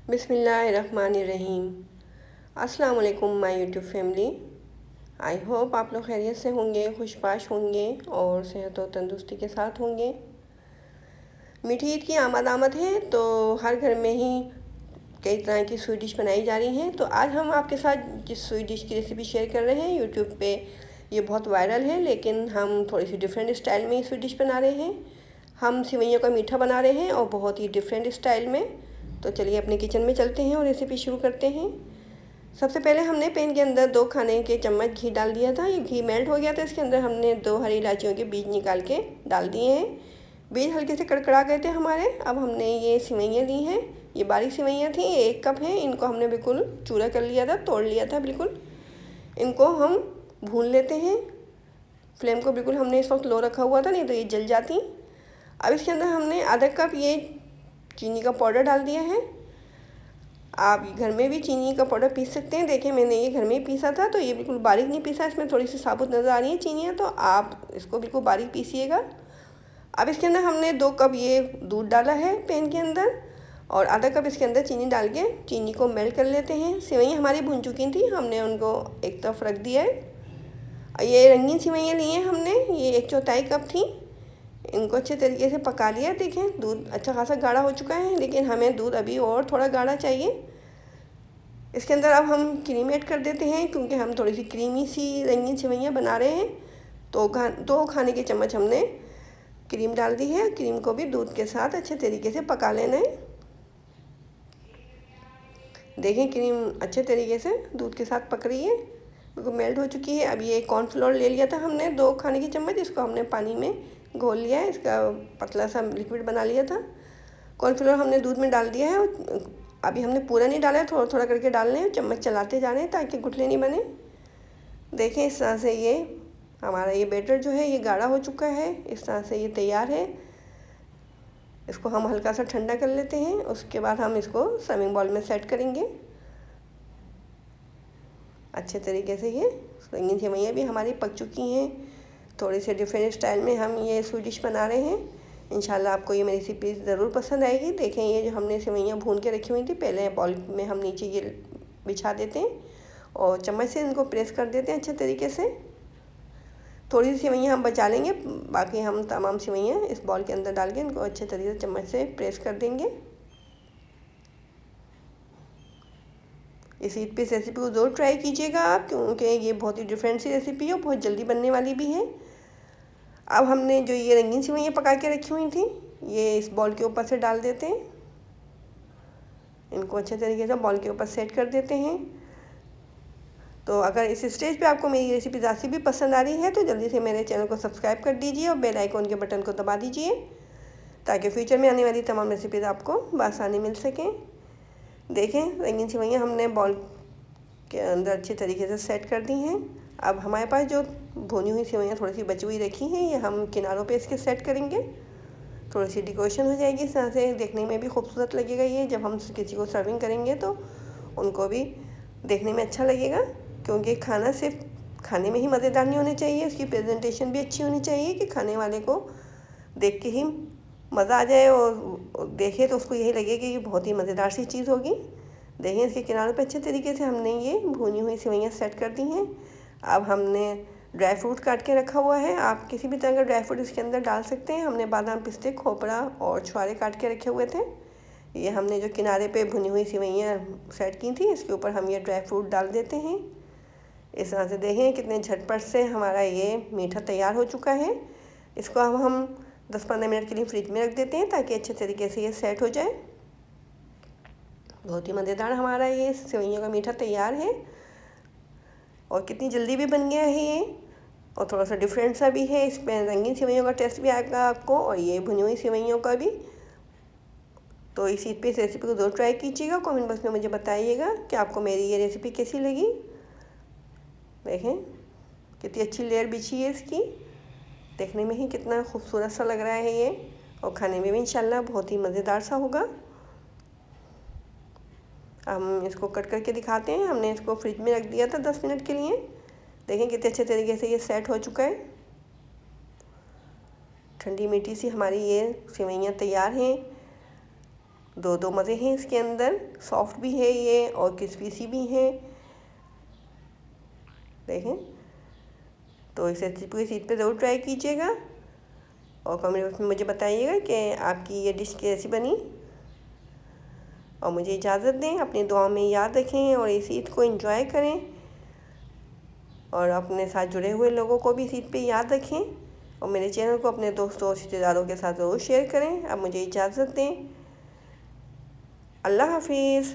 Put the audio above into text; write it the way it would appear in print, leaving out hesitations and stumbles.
बिस्मिल्लाहिर्रहमानिर्रहीम। अस्सलाम वालेकुम my YouTube family. I hope आप लोग खैरियत से होंगे, खुशबाश होंगे और सेहत और तंदुरुस्ती के साथ होंगे। मीठी ईद की आमद है तो हर घर में ही कई तरह की स्वीट डिश बनाई जा रही हैं। तो आज हम आपके साथ जिस स्वीट डिश की रेसिपी शेयर कर रहे हैं, यूट्यूब पे ये बहुत वायरल है, लेकिन हम थोड़ी सी डिफरेंट स्टाइल में ये स्वीट डिश बना रहे हैं। हम सेवइयों का मीठा बना रहे हैं और बहुत ही डिफरेंट स्टाइल में। तो चलिए अपने किचन में चलते हैं और रेसिपी शुरू करते हैं। सबसे पहले हमने पैन के अंदर 2 खाने के चम्मच घी डाल दिया था। ये घी मेल्ट हो गया था। इसके अंदर हमने 2 हरी इलायचियों के बीज निकाल के डाल दिए हैं। बीज हल्के से कड़कड़ा गए थे हमारे। अब हमने ये सेवइयाँ ली हैं। ये बारीक सेवइयाँ थी, 1 कप है। इनको हमने बिल्कुल चूरा कर लिया था, तोड़ लिया था बिल्कुल। इनको हम भून लेते हैं। फ्लेम को बिल्कुल हमने इस वक्त लो रखा हुआ था, नहीं तो ये जल जाती। अब इसके अंदर हमने आधा कप ये चीनी का पाउडर डाल दिया है। आप घर में भी चीनी का पाउडर पीस सकते हैं। देखिए मैंने ये घर में ही पीसा था, तो ये बिल्कुल बारीक नहीं पीसा, इसमें थोड़ी सी साबुत नज़र आ रही है चीनियाँ, तो आप इसको बिल्कुल बारीक पीसिएगा। अब इसके अंदर हमने 2 कप ये दूध डाला है पैन के अंदर और आधा कप इसके अंदर चीनी डाल के चीनी को मेल्ट कर लेते हैं। सेवइयाँ हमारी भून चुकी थी, हमने उनको एक तरफ रख दिया है। ये रंगीन सेवइयाँ ली हैं हमने, ये 1/4 कप थी। इनको अच्छे तरीके से पका लिया। देखें दूध अच्छा खासा गाढ़ा हो चुका है, लेकिन हमें दूध अभी और थोड़ा गाढ़ा चाहिए। इसके अंदर अब हम क्रीम ऐड कर देते हैं, क्योंकि हम थोड़ी सी क्रीमी सी रंगीन सेवइयाँ बना रहे हैं। तो 2 खाने के चम्मच हमने क्रीम डाल दी है। क्रीम को भी दूध के साथ अच्छे तरीके से पका लेना है। देखें क्रीम अच्छे तरीके से दूध के साथ पक रही है, बिल्कुल मेल्ट हो चुकी है। अब ये कॉर्नफ्लोर ले लिया था हमने 2 खाने के चम्मच, इसको हमने पानी में घोल लिया है। इसका पतला सा लिक्विड बना लिया था। कॉर्नफ्लोर हमने दूध में डाल दिया है। अभी हमने पूरा नहीं डाला है, थोड़ा थोड़ा करके डाल रहे हैं, चम्मच चलाते जा रहे हैं ताकि गुठली नहीं बने। देखें इस तरह से ये हमारा ये बैटर जो है ये गाढ़ा हो चुका है। इस तरह से ये तैयार है। इसको हम हल्का सा ठंडा कर लेते हैं, उसके बाद हम इसको सर्विंग बाउल में सेट करेंगे। अच्छे तरीके से ये रंगीन सेवइयाँ भी हमारी पक चुकी हैं। थोड़ी सी डिफरेंट स्टाइल में हम ये स्वीट डिश बना रहे हैं। इंशाल्लाह आपको ये मेरी रेसिपी ज़रूर पसंद आएगी। देखें ये जो हमने सेवइयाँ भून के रखी हुई थी, पहले बाउल में हम नीचे ये बिछा देते हैं और चम्मच से इनको प्रेस कर देते हैं अच्छे तरीके से। थोड़ी सी सेवइयाँ हम बचा लेंगे, बाकी हम तमाम सेवइयाँ इस बाउल के अंदर डाल के इनको अच्छे तरीके से चम्मच से प्रेस कर देंगे। इस ईद पे इस रेसिपी को ज़रूर ट्राई कीजिएगा आप, क्योंकि ये बहुत ही डिफरेंट सी रेसिपी है, बहुत जल्दी बनने वाली भी है। अब हमने जो ये रंगीन सेवइयाँ पका के रखी हुई थी, ये इस बॉल के ऊपर से डाल देते हैं। इनको अच्छे तरीके से बॉल के ऊपर सेट कर देते हैं। तो अगर इस स्टेज पे आपको मेरी रेसिपी ज़्यादा भी पसंद आ रही है तो जल्दी से मेरे चैनल को सब्सक्राइब कर दीजिए और बेल आइकन के बटन को दबा दीजिए, ताकि फ्यूचर में आने वाली तमाम रेसिपीज़ आपको बआसानी मिल सकें। देखें रंगीन सेवइयाँ हमने बॉल के अंदर अच्छे तरीके से सेट कर दी हैं। अब हमारे पास जो भुनी हुई सेवइयाँ थोड़ी सी बची हुई रखी हैं, ये हम किनारों पे इसके सेट करेंगे। थोड़ी सी डेकोरेशन हो जाएगी, इस तरह से देखने में भी खूबसूरत लगेगा। ये जब हम किसी को सर्विंग करेंगे तो उनको भी देखने में अच्छा लगेगा, क्योंकि खाना सिर्फ खाने में ही मज़ेदार नहीं होने चाहिए, उसकी प्रेजेंटेशन भी अच्छी होनी चाहिए कि खाने वाले को देख के ही मज़ा आ जाए और देखे तो उसको यही लगे कि ये बहुत ही मज़ेदार सी चीज़ होगी। देखिए इसके किनारों पे अच्छे तरीके से हमने ये भुनी हुई सेवइयाँ सेट कर दी हैं। अब हमने ड्राई फ्रूट काट के रखा हुआ है, आप किसी भी तरह का ड्राई फ्रूट इसके अंदर डाल सकते हैं। हमने बादाम, पिस्ते, खोपरा और छुहारे काट के रखे हुए थे। ये हमने जो किनारे पे भुनी हुई सेवइयाँ सेट की थी, इसके ऊपर हम ये ड्राई फ्रूट डाल देते हैं। इस तरह से देखें कितने झटपट से हमारा ये मीठा तैयार हो चुका है। इसको अब हम 10-15 मिनट के लिए फ्रिज में रख देते हैं, ताकि अच्छे तरीके से ये सेट हो जाए। बहुत ही मज़ेदार हमारा ये सेवइयों का मीठा तैयार है और कितनी जल्दी भी बन गया है ये, और थोड़ा सा डिफरेंट सा भी है। इसमें रंगीन सेवइयों का टेस्ट भी आएगा आपको और ये भुनी हुई सेवइयों का भी। तो इस रेसिपी को ज़रूर ट्राई कीजिएगा। कमेंट बॉक्स में मुझे बताइएगा कि आपको मेरी ये रेसिपी कैसी लगी। देखें कितनी अच्छी लेयर बिछी है इसकी, देखने में ही कितना खूबसूरत सा लग रहा है ये, और खाने में भी इंशाल्लाह बहुत ही मज़ेदार सा होगा। हम इसको कट करके दिखाते हैं। हमने इसको फ्रिज में रख दिया था 10 मिनट के लिए। देखें कितने अच्छे तरीके से ये सेट हो चुका है। ठंडी मीठी सी हमारी ये सेवइयाँ तैयार हैं। दो दो मज़े हैं इसके अंदर, सॉफ्ट भी है ये और क्रिस्पी सी भी है। देखें, तो इसे पूरी सीट पे ज़रूर ट्राई कीजिएगा और कमेंट बॉक्स में मुझे बताइएगा कि आपकी ये डिश कैसी बनी। और मुझे इजाज़त दें, अपनी दुआ में याद रखें और इस ईद को एंजॉय करें और अपने साथ जुड़े हुए लोगों को भी इस ईद पे याद रखें और मेरे चैनल को अपने दोस्तों और रिश्तेदारों के साथ ज़रूर शेयर करें। अब मुझे इजाज़त दें। अल्लाह हाफिज़।